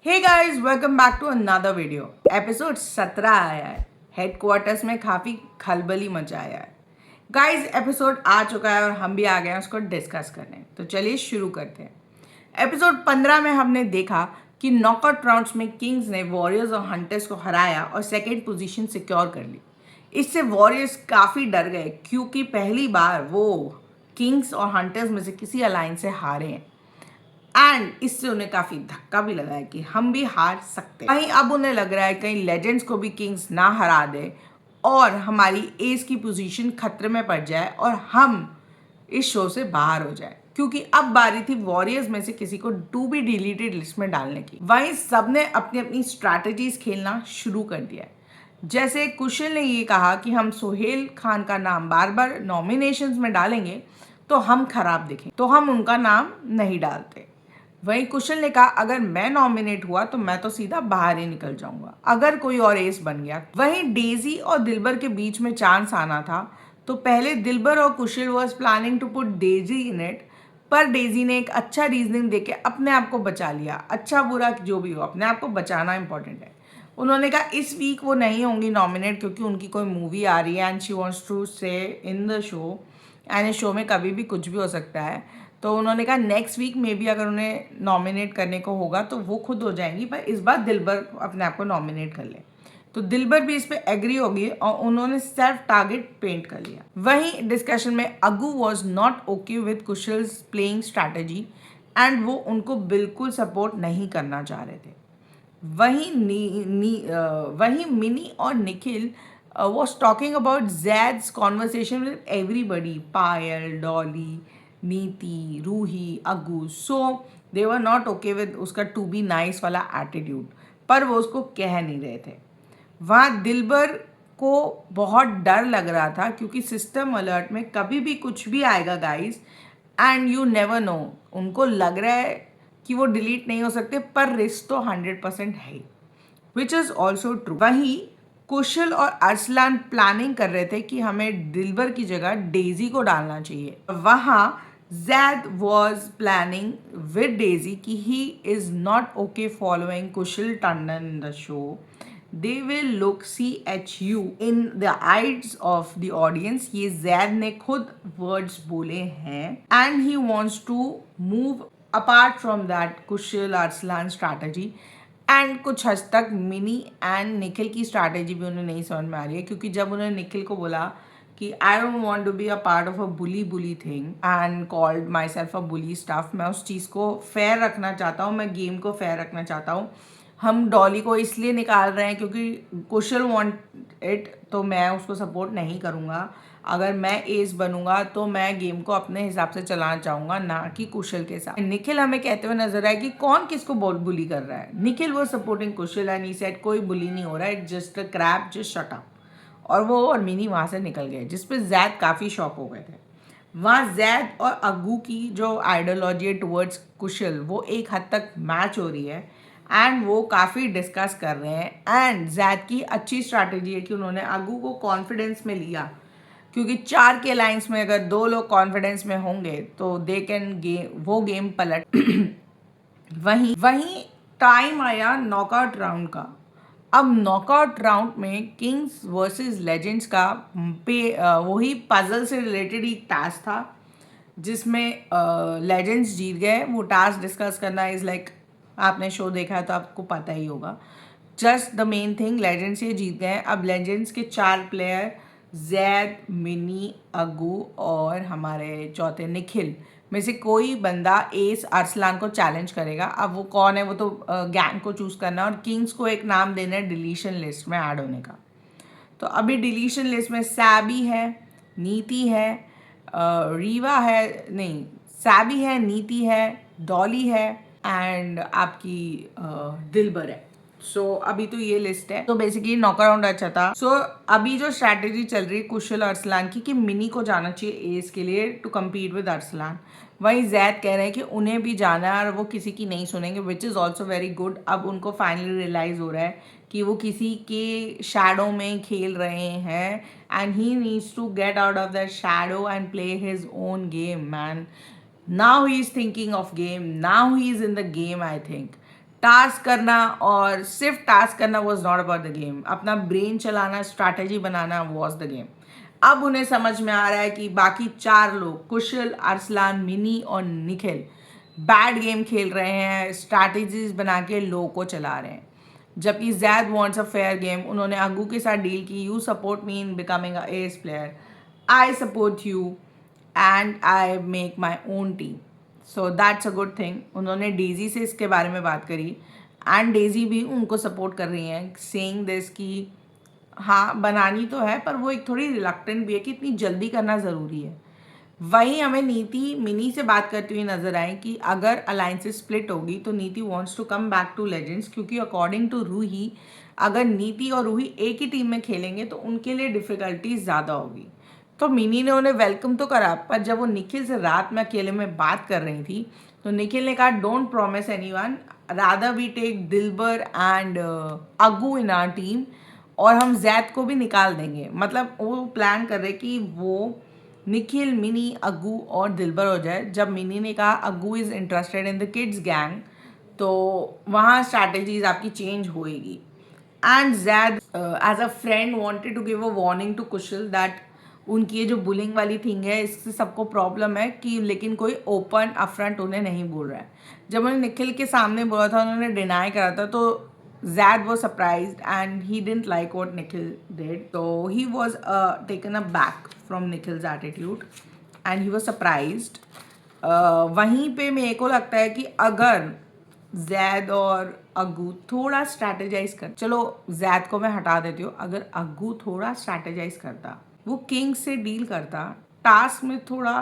Hey guys, welcome back to another video. Episode 17 आया है। Headquarters में काफ़ी खलबली मचाया है। गाइस, एपिसोड आ चुका है और हम भी आ गए हैं उसको डिस्कस करने। तो चलिए शुरू करते हैं। एपिसोड 15 में हमने देखा कि नॉकआउट राउंड्स में किंग्स ने वॉरियर्स और हंटर्स को हराया और सेकेंड पोजीशन सिक्योर कर ली। इससे वॉरियर्स काफ़ी डर गए क्योंकि पहली बार वो किंग्स और हंटर्स में से किसी अलायंस से हारे हैं एंड इससे उन्हें काफ़ी धक्का भी लगा है कि हम भी हार सकते हैं। वहीं अब उन्हें लग रहा है कहीं लेजेंड्स को भी किंग्स ना हरा दे और हमारी एस की पोजीशन खतरे में पड़ जाए और हम इस शो से बाहर हो जाए, क्योंकि अब बारी थी वॉरियर्स में से किसी को टू बी डिलीटेड लिस्ट में डालने की। वहीं सबने अपनी अपनी स्ट्रैटेजीज खेलना शुरू कर दिया है। जैसे कुशल ने ये कहा कि हम सोहेल खान का नाम बार बार नॉमिनेशंस में डालेंगे तो हम खराब दिखें, तो हम उनका नाम नहीं डालते। वहीं कुशल ने कहा अगर मैं नॉमिनेट हुआ तो मैं तो सीधा बाहर ही निकल जाऊंगा अगर कोई और एस बन गया। वहीं डेजी और दिलबर के बीच में चांस आना था, तो पहले दिलबर और Kushal was planning to put Daisy in it, पर डेजी ने एक अच्छा रीजनिंग देके अपने आप को बचा लिया। अच्छा बुरा जो भी हो, अपने आप को बचाना इंपॉर्टेंट है। उन्होंने कहा इस वीक वो नहीं होंगी नॉमिनेट क्योंकि उनकी कोई मूवी आ रही है and she wants to stay in the show, and इस शो में कभी भी कुछ भी हो सकता है। तो उन्होंने कहा नेक्स्ट वीक में भी अगर उन्हें नॉमिनेट करने को होगा तो वो खुद हो जाएंगी, पर इस बार दिलबर अपने आप को नॉमिनेट कर ले। तो दिलबर भी इस पे एग्री होगी और उन्होंने सेल्फ टारगेट पेंट कर लिया। वहीं डिस्कशन में Agu was not okay with Kushal's playing strategy and वो उनको बिल्कुल सपोर्ट नहीं करना चाह रहे थे। वहीं मिनी और Nikhil was talking about Zad's conversation with everybody, पायल, डॉली, नीति, रूही, अगू। सो दे वर नॉट ओके विद उसका टू बी नाइस वाला एटीट्यूड, पर वो उसको कह नहीं रहे थे। वहाँ दिलबर को बहुत डर लग रहा था क्योंकि सिस्टम अलर्ट में कभी भी कुछ भी आएगा guys, and you never know. उनको लग रहा है कि वो डिलीट नहीं हो सकते, पर रिस्क तो 100% है, विच इज़ ऑल्सो ट्रू। वहीं कुशल और अरसलान प्लानिंग कर रहे थे कि हमें दिलबर की जगह डेजी को डालना चाहिए। वहाँ Zaid was planning with Daisy कि he is not okay following Kushal Tandon in the show. They will look CHU in the eyes of the audience. ये जैद ने खुद वर्ड्स बोले हैं and he wants to move apart from that Kushal Arsalan strategy. And कुछ हद तक mini and Nikhil की strategy भी उन्हें नहीं समझ में आ रही है, क्योंकि जब उन्होंने निखिल को बोला कि I don't want to be a part of a bully thing and called myself a bully staff, मैं उस चीज़ को फेयर रखना चाहता हूँ, मैं गेम को फेयर रखना चाहता हूँ। हम डॉली को इसलिए निकाल रहे हैं क्योंकि कुशल वांट इट, तो मैं उसको सपोर्ट नहीं करूँगा। अगर मैं एस बनूंगा तो मैं गेम को अपने हिसाब से चलाना चाहूँगा, ना कि कुशल के साथ। निखिल हमें कहते हुए नजर आए कि कौन किसको बुली कर रहा है। निखिल वो supporting Kushal and he said कोई बुली नहीं हो रहा है, just a crap, just shut up. और वो और मिनी वहाँ से निकल गए, जिसपे जैद काफ़ी शॉक हो गए थे। वहाँ जैद और अगू की जो आइडियोलॉजी है टुवर्ड्स कुशल, वो एक हद तक मैच हो रही है एंड वो काफ़ी डिस्कस कर रहे हैं। एंड जैद की अच्छी स्ट्रैटेजी है कि उन्होंने अगू को कॉन्फिडेंस में लिया, क्योंकि 4 के अलायंस में अगर 2 लोग कॉन्फिडेंस में होंगे तो दे कैन वो गेम पलट। वहीं टाइम आया नॉकआउट राउंड का। अब नॉकआउट राउंड में किंग्स वर्सेस लेजेंड्स का वही पजल से रिलेटेड एक टास्क था, जिसमें लेजेंड्स जीत गए। वो टास्क डिस्कस करना इज़ लाइक, आपने शो देखा है तो आपको पता ही होगा। Just the main thing, legends ये जीत गए। अब लेजेंड्स के 4 प्लेयर जैद, मिनी, अगू और हमारे चौथे निखिल में से कोई बंदा एस अरसलान को चैलेंज करेगा। अब वो कौन है, वो तो गैंग को चूज़ करना है और किंग्स को एक नाम देना है डिलीशन लिस्ट में ऐड होने का। तो अभी डिलीशन लिस्ट में सैबी है, नीति है, रीवा है, नहीं सैबी है, नीति है, डॉली है एंड आपकी दिलबर है। अभी तो ये लिस्ट है। तो बेसिकली नॉकआउट अच्छा था। अभी जो स्ट्रैटेजी चल रही है कुशल अरसलान की कि मिनी को जाना चाहिए एस के लिए टू कम्पीट विद अरसलान। वहीं जैद कह रहे हैं कि उन्हें भी जाना है और वो किसी की नहीं सुनेंगे, which is also very good. अब उनको फाइनली रियलाइज़ हो रहा है कि वो किसी के शैडो में खेल रहे हैं and he needs to get out of that shadow and play his own game man. Now he is thinking of game. Now he is in the game, I think. Task करना और सिर्फ task करना was not about the game, अपना brain चलाना, strategy banana was the game. अब उन्हें समझ में आ रहा है कि बाकी 4 लोग कुशल, अरसलान, मिनी और निखिल बैड गेम खेल रहे हैं, स्ट्रैटेजीज बना के लो को चला रहे हैं। जबकि Zaid wants a fair game. उन्होंने अगू के साथ डील की, you support me in becoming a S player, I support you and I make my own team, so that's a good thing. उन्होंने डेजी से इसके बारे में बात करी एंड डेजी भी उनको सपोर्ट कर रही हैं, सेइंग दिस कि हाँ बनानी तो है, पर वो एक थोड़ी रिलक्टेंट भी है कि इतनी जल्दी करना ज़रूरी है। वहीं हमें नीति मिनी से बात करती हुई नजर आए कि अगर अलायंसेस स्प्लिट होगी तो Niti wants to come back to legends, क्योंकि अकॉर्डिंग टू रूही अगर नीति और रूही एक ही टीम में खेलेंगे तो उनके लिए डिफ़िकल्टीज ज़्यादा होगी। तो मिनी ने उन्हें वेलकम तो करा, पर जब वो निखिल से रात में अकेले में बात कर रही थी तो निखिल ने कहा don't promise anyone, rather we take Dilbar and Agu in our team, और हम जैद को भी निकाल देंगे। मतलब वो प्लान कर रहे कि वो निखिल, मिनी, अग्गू और दिलबर हो जाए। जब मिनी ने कहा Aggu is interested in the kids gang, तो वहाँ स्ट्रैटेजीज आपकी चेंज होएगी। And Zaid as a friend wanted to give a warning to Kushal that उनकी ये जो बुलिंग वाली थिंग है इससे सबको प्रॉब्लम है कि, लेकिन कोई ओपन अपफ्रंट उन्हें नहीं बोल रहा है। जब उन्हें निखिल के सामने बोला था, उन्होंने डिनाई करा था, तो Zad was surprised and he didn't like what Nikhil did. So he was taken aback from Nikhil's attitude and he was surprised. वहीं पे मेरे को लगता है कि अगर जैद और अग्गू थोड़ा स्ट्रैटेजाइज कर, चलो जैद को मैं हटा देती हूँ, अगर अग्गू थोड़ा स्ट्रैटेजाइज करता, वो किंग्स से डील करता, टास्क में थोड़ा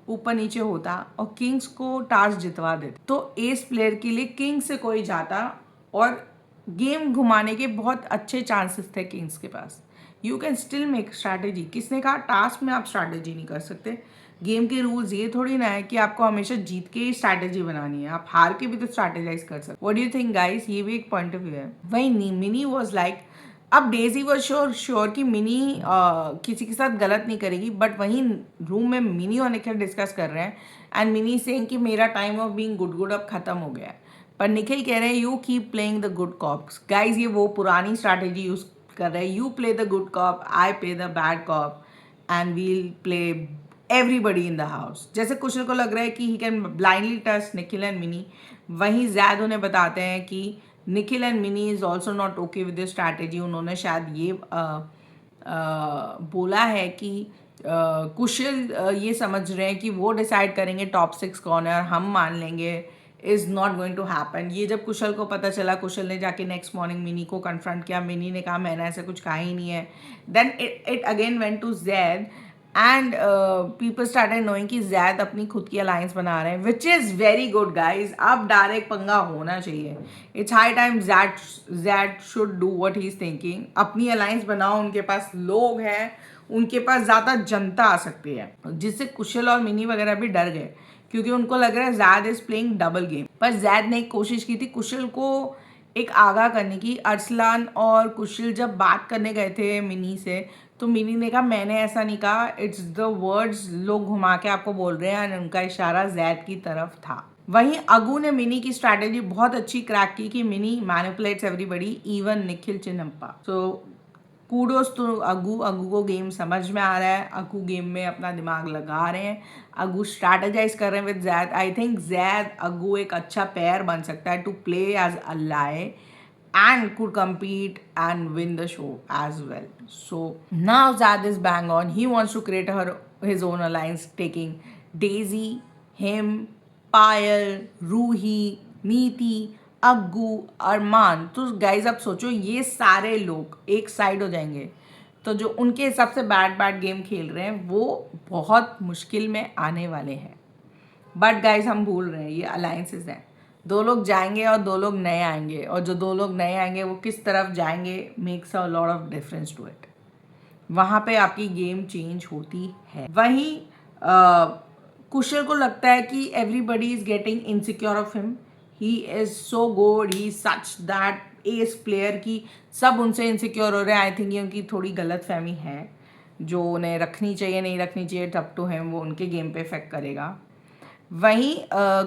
ऊपर नीचे होता और किंग्स को टास्क जितवा देता, तो एस प्लेयर के लिए किंग्स से कोई जाता और गेम घुमाने के बहुत अच्छे चांसेस थे किंग्स के पास। You can still make strategy. किसने कहा टास्क में आप स्ट्रैटेजी नहीं कर सकते? गेम के रूल्स ये थोड़ी ना है कि आपको हमेशा जीत के ही स्ट्रैटेजी बनानी है, आप हार के भी तो स्ट्रैटेजाइज कर सकते। What do you think guys? ये भी एक पॉइंट ऑफ व्यू है। वही मिनी वॉज लाइक, अब डेजी वॉज श्योर कि मिनी किसी के साथ गलत नहीं करेगी, बट वहीं रूम में मिनी और निखिल डिस्कस कर रहे हैं एंड मिनी सेइंग कि मेरा टाइम ऑफ बीइंग गुड अब खत्म हो गया है। पर निखिल कह रहे हैं you keep playing the good cops. Guys ये वो पुरानी स्ट्रैटेजी यूज कर रहे हैं, you play the good cop, I play the bad cop and we'll play everybody in the house. जैसे कुशल को लग रहा है कि he can blindly trust Nikhil and Mini, वहीं जैद उन्हें बताते हैं कि Nikhil and Mini is also not okay with the strategy. उन्होंने शायद ये बोला है कि कुशल ये समझ रहे हैं कि वो डिसाइड करेंगे टॉप 6 कौन है और हम मान लेंगे, is not going to happen. ये जब कुशल को पता चला, कुशल ने जाके नेक्स्ट मॉर्निंग मिनी को कन्फ्रंट किया, मिनी ने कहा मैंने ऐसा कुछ कहा ही नहीं है। Then it again went to Zaid and people started knowing कि जैद अपनी खुद की अलायंस बना रहे हैं, which is very good guys. अब डायरेक्ट पंगा होना चाहिए। It's high time Zaid should do what he is thinking. अपनी अलायंस बनाओ, उनके पास लोग हैं, उनके पास ज़्यादा जनता आ सकती है, जिससे कुशल और मिनी वगैरह भी डर गए क्योंकि उनको लग रहा है Zaid is playing double game. पर जैद ने एक कोशिश की थी कुशल को एक आगाह करने की। अरसलान और कुशल जब बात करने गए थे मिनी से, तो मिनी ने कहा मैंने ऐसा नहीं कहा, इट्स द वर्ड्स लोग घुमा के आपको बोल रहे हैं, और उनका इशारा जैद की तरफ था। वहीं अगू ने मिनी की स्ट्रैटेजी बहुत अच्छी क्रैक की कि Mini manipulates everybody even Nikhil Chinnappa. So kudos to Aggu को गेम समझ में आ रहा है, अगू गेम में अपना दिमाग लगा रहे हैं, अगू स्ट्रैटेजाइज कर रहे हैं with Zaid. I think Zaid Aggu एक अच्छा पेयर बन सकता है to play as ally and could compete and win the show as well. So now Zad is bang on. He wants to create his own alliance, taking Daisy, him, Payal, Ruhi, नीति, अग्गू, अरमान। तो guys अब सोचो ये सारे लोग एक side हो जाएंगे, तो जो उनके हिसाब से बैड गेम खेल रहे हैं वो बहुत मुश्किल में आने वाले हैं। बट गाइज हम भूल रहे हैं ये अलायंसेस हैं, 2 लोग जाएंगे और 2 लोग नए आएंगे, और जो 2 लोग नए आएंगे वो किस तरफ जाएंगे makes a lot of difference to it. वहाँ पे आपकी गेम चेंज होती है। वहीं कुशल को लगता है कि everybody is getting insecure of him, he is so good, he such that S player की सब उनसे इनसिक्योर हो रहे हैं। आई थिंक ये उनकी थोड़ी गलत फहमी है जो उन्हें रखनी चाहिए नहीं रखनी चाहिए, टप टू हिम, वो उनके गेम पे इफेक्ट करेगा। वहीं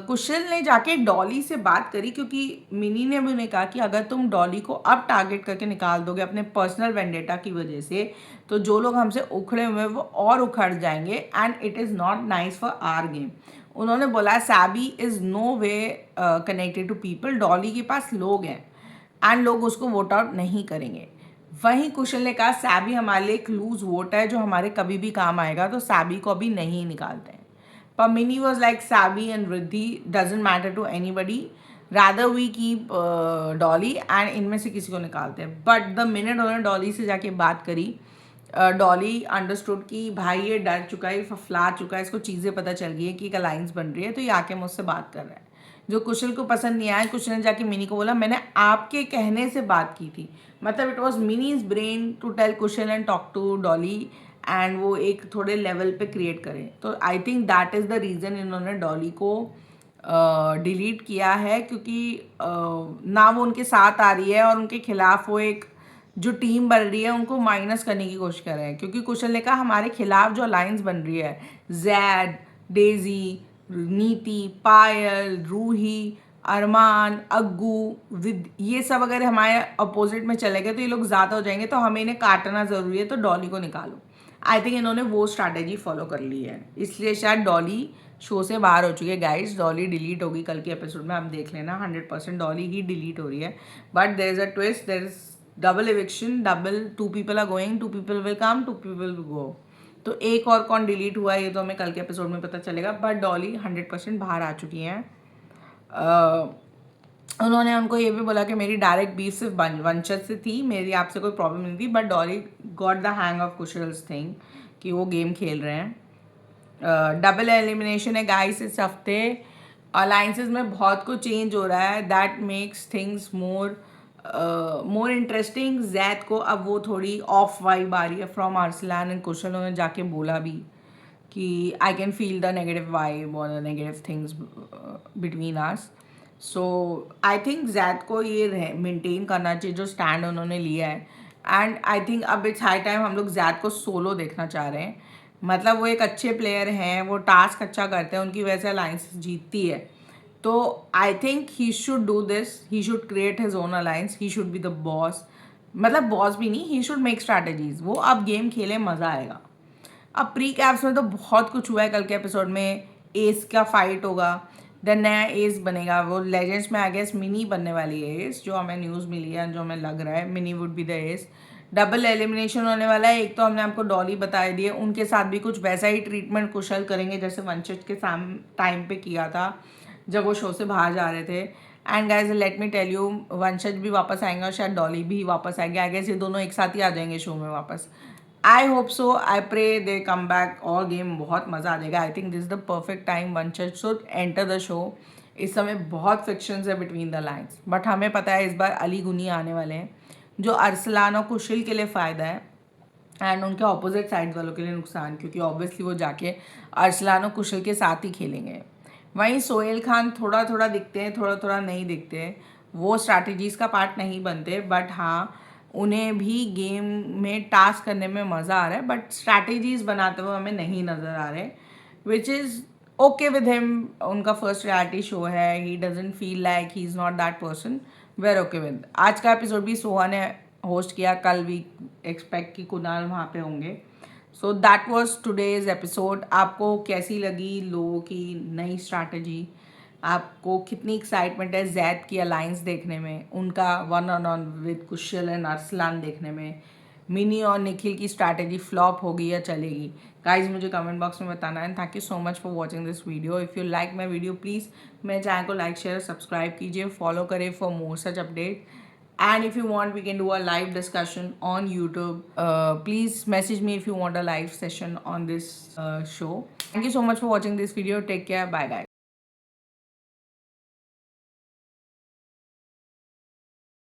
कुशल ने जाके डॉली से बात करी, क्योंकि मिनी ने भी उन्हें कहा कि अगर तुम डॉली को अब टारगेट करके निकाल दोगे अपने पर्सनल वेंडेटा की वजह से, तो जो लोग हमसे उखड़े हुए हैं वो और उखड़ जाएंगे and it is not nice for our game. उन्होंने बोला Saiby is no way connected to people, Dolly के पास लोग हैं एंड लोग उसको वोट आउट नहीं करेंगे। वहीं कुशल ने कहा सैबी हमारे लिए एक लूज वोट है जो हमारे कभी भी काम आएगा, तो सैबी को अभी नहीं निकालते हैं। पर Mini was like Saiby and Riddhi doesn't matter to anybody, rather we keep Dolly and इनमें से किसी को निकालते हैं। बट द मिनट उन्होंने डॉली से जाके बात करी, डॉली अंडरस्टूड कि भाई ये डर चुका है, फफला चुका है, इसको चीज़ें पता चल गई है कि एक अलाइंस बन रही है, तो ये आके मुझसे बात कर रहा है। जो कुशल को पसंद नहीं आया, कुशल ने जाके मिनी को बोला मैंने आपके कहने से बात की थी, मतलब it was Mini's brain to tell Kushal and talk to Dolly and वो एक थोड़े लेवल पे क्रिएट करें। तो I think that is the reason इन्होंने डॉली को डिलीट किया है, क्योंकि ना वो उनके साथ आ रही है और उनके खिलाफ वो एक जो टीम बन रही है उनको माइनस करने की कोशिश कर रहे हैं। क्योंकि कुशल ने कहा हमारे खिलाफ जो अलायंस बन रही है, जैद, डेजी, नीति, पायल, रूही, अरमान, अग्गू, विद, ये सब अगर हमारे अपोजिट में चले गए तो ये लोग ज़्यादा हो जाएंगे, तो हमें इन्हें काटना ज़रूरी है, तो डॉली को निकालो। आई थिंक इन्होंने वो स्ट्रैटेजी फॉलो कर ली है, इसलिए शायद डॉली शो से बाहर हो चुकी है। गाइस डॉली डिलीट होगी कल के एपिसोड में, आप देख लेना 100% डॉली ही डिलीट हो रही है। But there is a twist, there is double eviction, double, 2 people are going, 2 people will come, 2 people will go. तो एक और कौन डिलीट हुआ है ये तो हमें कल के एपिसोड में पता चलेगा। बट डॉली 100% बाहर आ चुकी हैं। उन्होंने उनको ये भी बोला कि मेरी डायरेक्ट बीफ सिर्फ वंशज से थी, मेरी आपसे कोई प्रॉब्लम नहीं थी, but Dolly got the hang of Kushal's thing कि वो गेम खेल रहे हैं। डबल एलिमिनेशन है गाइस इस हफ्ते, अलाइंसेस में बहुत कुछ चेंज हो रहा है, that makes things more interesting. Zaid को अब वो थोड़ी ऑफ वाइब आ रही है फ्रॉम अरसलान एंड कुशल, उन्होंने जाके बोला भी कि I can feel the negative vibe और the negative things between us. So I think Zaid को ये मेंटेन करना चाहिए जो स्टैंड उन्होंने लिया है, एंड आई थिंक अब इट्स हाई टाइम हम लोग जैद को सोलो देखना चाह रहे हैं। मतलब वो एक अच्छे प्लेयर हैं, वो टास्क अच्छा करते हैं, उनकी वजह से अलायंस जीतती है। तो I think he should do this, he should create his own alliance, he should be the boss, मतलब बॉस भी नहीं, ही शुड मेक स्ट्रैटेजीज। वो अब गेम खेले, मज़ा आएगा। अब प्री कैप्स में तो बहुत कुछ हुआ है, कल के एपिसोड में एस का फाइट होगा, देन नया एस बनेगा, वो लेजेंड्स में आई गेस मिनी बनने वाली है एस, जो हमें न्यूज़ मिली है, जो हमें लग रहा है mini would be the S. Double elimination होने वाला है, एक तो हमने आपको डॉली बता दी है, उनके साथ भी कुछ वैसा ही ट्रीटमेंट कुशल करेंगे जैसे वंशित के टाइम पे किया था जब वो शो से बाहर जा रहे थे। And guys let me tell you, Vanshaj भी वापस आएंगे और शायद डॉली भी वापस आएंगे, आई गेस ये दोनों एक साथ ही आ जाएंगे शो में वापस। I hope so, I pray they come back और गेम बहुत मज़ा आ जाएगा। I think this is the perfect time Vanshaj should enter the show. इस समय बहुत फिक्शंस है बिटवीन द लाइन्स, बट हमें पता है इस बार अली गुनी आने वाले हैं, जो अरसलान और कुशल के लिए फ़ायदा है एंड उनके ऑपोजिट साइड वालों के लिए नुकसान, क्योंकि ऑब्वियसली वो जाके अरसलान और कुशल के साथ ही खेलेंगे। वहीं सोहेल खान थोड़ा थोड़ा दिखते हैं, थोड़ा थोड़ा नहीं दिखते हैं, वो स्ट्रैटेजीज़ का पार्ट नहीं बनते, बट हाँ उन्हें भी गेम में टास्क करने में मज़ा आ रहा है, बट स्ट्रैटेजीज़ बनाते हुए हमें नहीं नज़र आ रहे, which is okay with him. उनका फर्स्ट रियलिटी शो है, he doesn't feel like he is not that person, we are okay with. आज का एपिसोड भी सोहा ने होस्ट किया, कल वी एक्सपेक्ट कि कुणाल वहाँ पे होंगे। So that was today's episode. आपको कैसी लगी लोगों की नई स्ट्रैटेजी, आपको कितनी एक्साइटमेंट है जैद की अलायंस देखने में, उनका one on one with Kusal and Arsalan देखने में, मिनी और निखिल की स्ट्रैटेजी फ्लॉप होगी या चलेगी? गाइज मुझे कमेंट बॉक्स में बताना है। Thank you so much for watching this video. If you like my video please मेरे चैनल को लाइक शेयर सब्सक्राइब कीजिए, फॉलो करें for more such update. And if you want, we can do a live discussion on YouTube. Please message me if you want a live session on this show. Thank you so much for watching this video. Take care. Bye, guys.